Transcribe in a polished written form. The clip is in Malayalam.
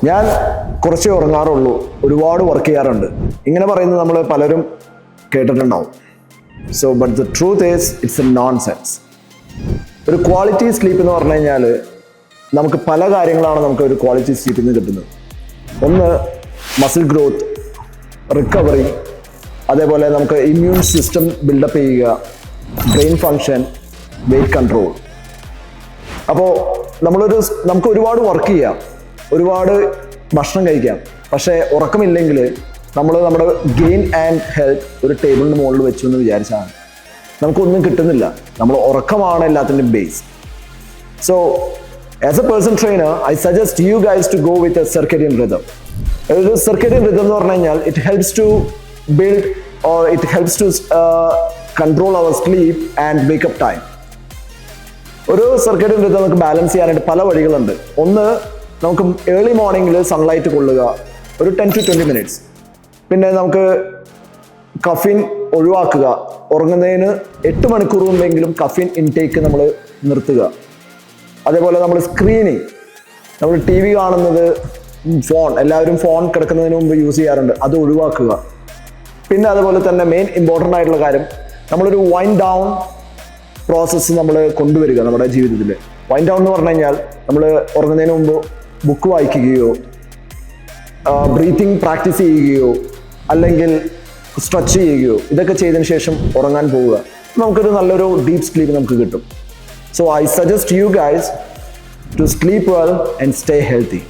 ഞാൻ കുറച്ചേ ഉറങ്ങാറുള്ളൂ, ഒരുപാട് വർക്ക് ചെയ്യാറുണ്ട്. ഇങ്ങനെ പറയുന്നത് നമ്മൾ പലരും കേട്ടിട്ടുണ്ടാവും. So but the truth is it's A non sense. ഒരു ക്വാളിറ്റി സ്ലീപ്പ് എന്ന് പറഞ്ഞു കഴിഞ്ഞാൽ നമുക്ക് പല കാര്യങ്ങളാണ് നമുക്ക് ഒരു ക്വാളിറ്റി സ്ലീപ്പിൽ നിന്ന് കിട്ടുന്നത്. ഒന്ന്, മസിൽ ഗ്രോത്ത്, റിക്കവറി, അതേപോലെ നമുക്ക് ഇമ്മ്യൂൺ സിസ്റ്റം ബിൽഡപ്പ് ചെയ്യുക, ബ്രെയിൻ ഫങ്ഷൻ, വെയിറ്റ് കൺട്രോൾ. അപ്പോൾ നമുക്ക് ഒരുപാട് വർക്ക് ചെയ്യാം, ഒരുപാട് ഭക്ഷണം കഴിക്കാം, പക്ഷേ ഉറക്കമില്ലെങ്കിൽ നമ്മുടെ ഗെയിൻ ആൻഡ് ഹെൽത്ത് ഒരു ടേബിളിന് മുകളിൽ വെച്ചു എന്ന് വിചാരിച്ചാണ് നമുക്കൊന്നും കിട്ടുന്നില്ല. നമ്മൾ ഉറക്കമാണ് എല്ലാത്തിൻ്റെയും base. So as a personal trainer I suggest you guys to go with a circadian rhythm. ഒരു സർക്കേഡിയൻ റിതം എന്ന് പറഞ്ഞു കഴിഞ്ഞാൽ it helps to build or it helps to control our sleep and wake up time. ഒരു സർക്കേഡിയൻ റിതം നമുക്ക് ബാലൻസ് ചെയ്യാനായിട്ട് പല വഴികളുണ്ട്. ഒന്ന്, നമുക്ക് ഏർലി മോർണിംഗിൽ സൺലൈറ്റ് കൊള്ളുക, ഒരു 10 to 20 minutes. പിന്നെ നമുക്ക് കഫീൻ ഒഴിവാക്കുക, ഉറങ്ങുന്നതിന് 8 മണിക്കൂർ മുമ്പെങ്കിലും കഫീൻ ഇൻടേക്ക് നമ്മൾ നിർത്തുക. അതേപോലെ നമ്മൾ സ്ക്രീനിങ്, നമ്മൾ ടി വി കാണുന്നത്, എല്ലാവരും ഫോൺ കിടക്കുന്നതിന് മുമ്പ് യൂസ് ചെയ്യാറുണ്ട്, അത് ഒഴിവാക്കുക. പിന്നെ അതുപോലെ തന്നെ മെയിൻ ഇമ്പോർട്ടൻ്റ് ആയിട്ടുള്ള കാര്യം, നമ്മളൊരു വൈൻഡ് ഡൗൺ പ്രോസസ്സ് നമ്മൾ കൊണ്ടുവരിക നമ്മുടെ ജീവിതത്തിൽ. വൈൻഡ് ഡൗൺ എന്ന് പറഞ്ഞു കഴിഞ്ഞാൽ നമ്മൾ ഉറങ്ങുന്നതിന് മുമ്പ് ബുക്ക് വായിക്കുകയോ ബ്രീത്തിങ് പ്രാക്ടീസ് ചെയ്യുകയോ അല്ലെങ്കിൽ സ്ട്രെച്ച് ചെയ്യുകയോ ഇതൊക്കെ ചെയ്തതിന് ശേഷം ഉറങ്ങാൻ പോവുക. നമുക്കൊരു നല്ലൊരു ഡീപ്പ് സ്ലീപ്പ് നമുക്ക് കിട്ടും. So I suggest you guys to sleep well and stay healthy.